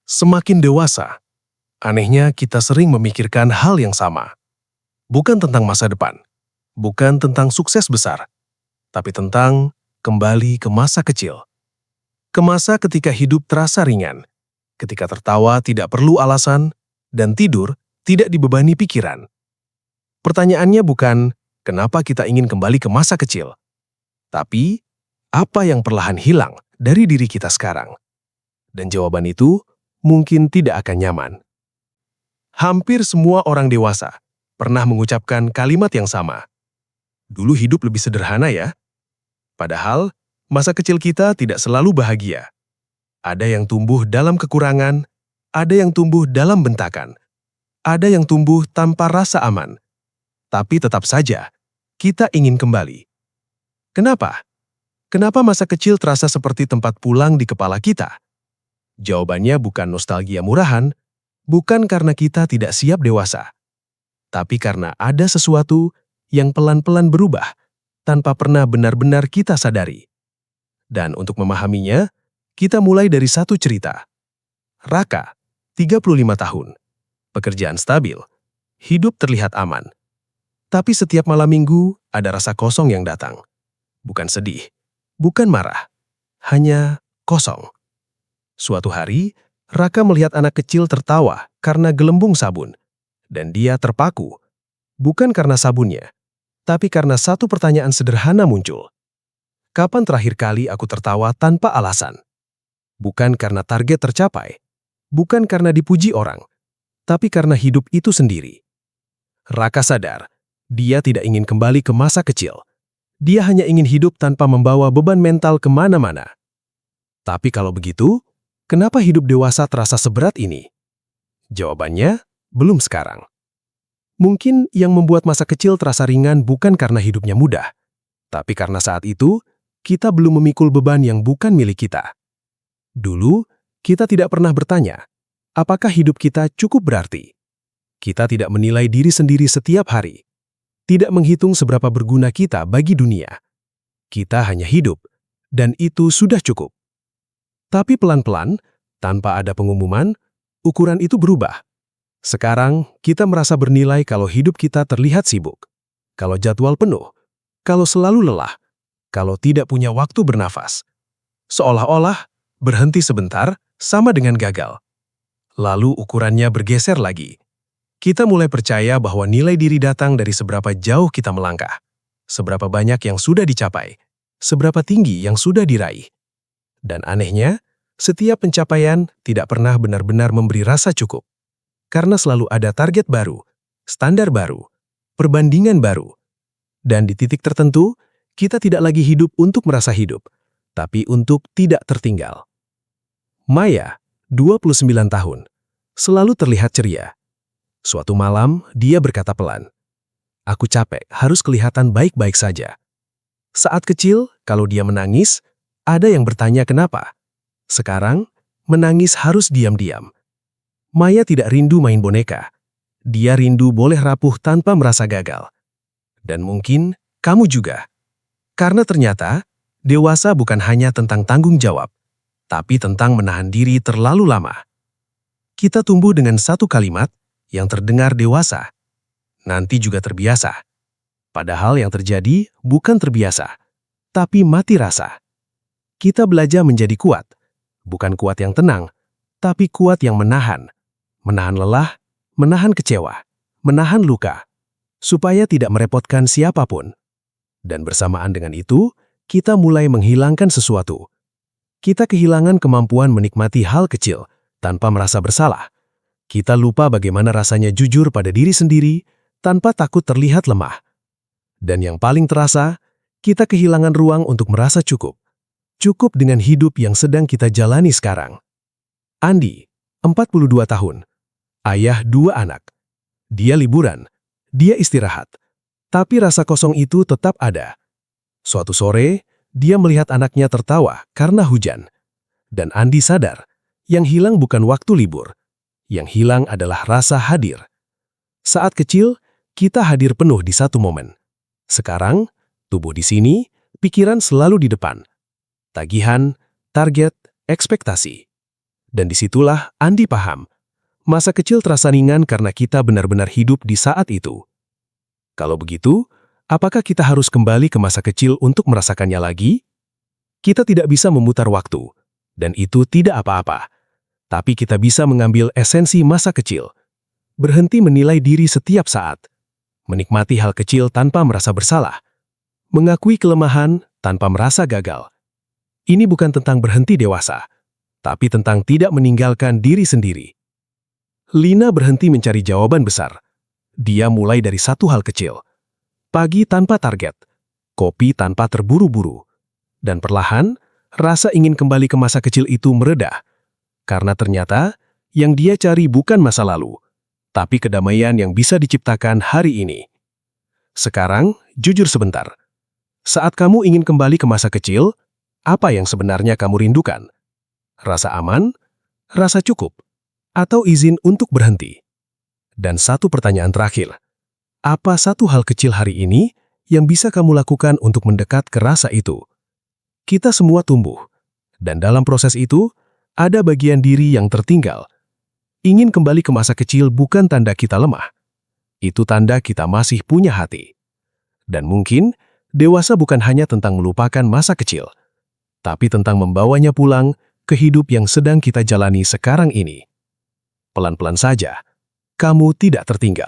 Semakin dewasa, anehnya kita sering memikirkan hal yang sama. Bukan tentang masa depan, bukan tentang sukses besar, tapi tentang kembali ke masa kecil. Ke masa ketika hidup terasa ringan, ketika tertawa tidak perlu alasan, dan tidur tidak dibebani pikiran. Pertanyaannya bukan kenapa kita ingin kembali ke masa kecil, tapi apa yang perlahan hilang dari diri kita sekarang. Dan jawaban itu mungkin tidak akan nyaman. Hampir semua orang dewasa pernah mengucapkan kalimat yang sama. Dulu hidup lebih sederhana ya. Padahal, masa kecil kita tidak selalu bahagia. Ada yang tumbuh dalam kekurangan, ada yang tumbuh dalam bentakan, ada yang tumbuh tanpa rasa aman. Tapi tetap saja, kita ingin kembali. Kenapa? Kenapa masa kecil terasa seperti tempat pulang di kepala kita? Jawabannya bukan nostalgia murahan, bukan karena kita tidak siap dewasa, tapi karena ada sesuatu yang pelan-pelan berubah tanpa pernah benar-benar kita sadari. Dan untuk memahaminya, kita mulai dari satu cerita. Raka, 35 tahun, pekerjaan stabil, hidup terlihat aman. Tapi setiap malam minggu ada rasa kosong yang datang. Bukan sedih, bukan marah, hanya kosong. Suatu hari, Raka melihat anak kecil tertawa karena gelembung sabun, dan dia terpaku, bukan karena sabunnya, tapi karena satu pertanyaan sederhana muncul. Kapan terakhir kali aku tertawa tanpa alasan? Bukan karena target tercapai, bukan karena dipuji orang, tapi karena hidup itu sendiri. Raka sadar, dia tidak ingin kembali ke masa kecil. Dia hanya ingin hidup tanpa membawa beban mental kemana-mana. Tapi kalau begitu, kenapa hidup dewasa terasa seberat ini? Jawabannya, belum sekarang. Mungkin yang membuat masa kecil terasa ringan bukan karena hidupnya mudah, tapi karena saat itu, kita belum memikul beban yang bukan milik kita. Dulu, kita tidak pernah bertanya, apakah hidup kita cukup berarti? Kita tidak menilai diri sendiri setiap hari, tidak menghitung seberapa berguna kita bagi dunia. Kita hanya hidup, dan itu sudah cukup. Tapi pelan-pelan, tanpa ada pengumuman, ukuran itu berubah. Sekarang, kita merasa bernilai kalau hidup kita terlihat sibuk, kalau jadwal penuh, kalau selalu lelah, kalau tidak punya waktu bernafas. Seolah-olah, berhenti sebentar sama dengan gagal. Lalu ukurannya bergeser lagi. Kita mulai percaya bahwa nilai diri datang dari seberapa jauh kita melangkah, seberapa banyak yang sudah dicapai, seberapa tinggi yang sudah diraih. Dan anehnya, setiap pencapaian tidak pernah benar-benar memberi rasa cukup. Karena selalu ada target baru, standar baru, perbandingan baru. Dan di titik tertentu, kita tidak lagi hidup untuk merasa hidup, tapi untuk tidak tertinggal. Maya, 29 tahun, selalu terlihat ceria. Suatu malam, dia berkata pelan, "Aku capek, harus kelihatan baik-baik saja." Saat kecil, kalau dia menangis, ada yang bertanya kenapa. Sekarang, menangis harus diam-diam. Maya tidak rindu main boneka. Dia rindu boleh rapuh tanpa merasa gagal. Dan mungkin kamu juga. Karena ternyata, dewasa bukan hanya tentang tanggung jawab, tapi tentang menahan diri terlalu lama. Kita tumbuh dengan satu kalimat yang terdengar dewasa, nanti juga terbiasa. Padahal yang terjadi bukan terbiasa, tapi mati rasa. Kita belajar menjadi kuat, bukan kuat yang tenang, tapi kuat yang menahan. Menahan lelah, menahan kecewa, menahan luka, supaya tidak merepotkan siapapun. Dan bersamaan dengan itu, kita mulai menghilangkan sesuatu. Kita kehilangan kemampuan menikmati hal kecil tanpa merasa bersalah. Kita lupa bagaimana rasanya jujur pada diri sendiri tanpa takut terlihat lemah. Dan yang paling terasa, kita kehilangan ruang untuk merasa cukup. Cukup dengan hidup yang sedang kita jalani sekarang. Andi, 42 tahun, ayah 2 anak. Dia liburan, dia istirahat, tapi rasa kosong itu tetap ada. Suatu sore, dia melihat anaknya tertawa karena hujan. Dan Andi sadar, yang hilang bukan waktu libur, yang hilang adalah rasa hadir. Saat kecil, kita hadir penuh di satu momen. Sekarang, tubuh di sini, pikiran selalu di depan. Tagihan, target, ekspektasi. Dan disitulah Andi paham. Masa kecil terasa ringan karena kita benar-benar hidup di saat itu. Kalau begitu, apakah kita harus kembali ke masa kecil untuk merasakannya lagi? Kita tidak bisa memutar waktu, dan itu tidak apa-apa. Tapi kita bisa mengambil esensi masa kecil. Berhenti menilai diri setiap saat. Menikmati hal kecil tanpa merasa bersalah. Mengakui kelemahan tanpa merasa gagal. Ini bukan tentang berhenti dewasa, tapi tentang tidak meninggalkan diri sendiri. Lina berhenti mencari jawaban besar. Dia mulai dari satu hal kecil. Pagi tanpa target, kopi tanpa terburu-buru. Dan perlahan, rasa ingin kembali ke masa kecil itu mereda. Karena ternyata, yang dia cari bukan masa lalu, tapi kedamaian yang bisa diciptakan hari ini. Sekarang, jujur sebentar. Saat kamu ingin kembali ke masa kecil, apa yang sebenarnya kamu rindukan? Rasa aman? Rasa cukup? Atau izin untuk berhenti? Dan satu pertanyaan terakhir. Apa satu hal kecil hari ini yang bisa kamu lakukan untuk mendekat ke rasa itu? Kita semua tumbuh. Dan dalam proses itu, ada bagian diri yang tertinggal. Ingin kembali ke masa kecil bukan tanda kita lemah. Itu tanda kita masih punya hati. Dan mungkin, dewasa bukan hanya tentang melupakan masa kecil, tapi tentang membawanya pulang ke hidup yang sedang kita jalani sekarang ini. Pelan-pelan saja, kamu tidak tertinggal.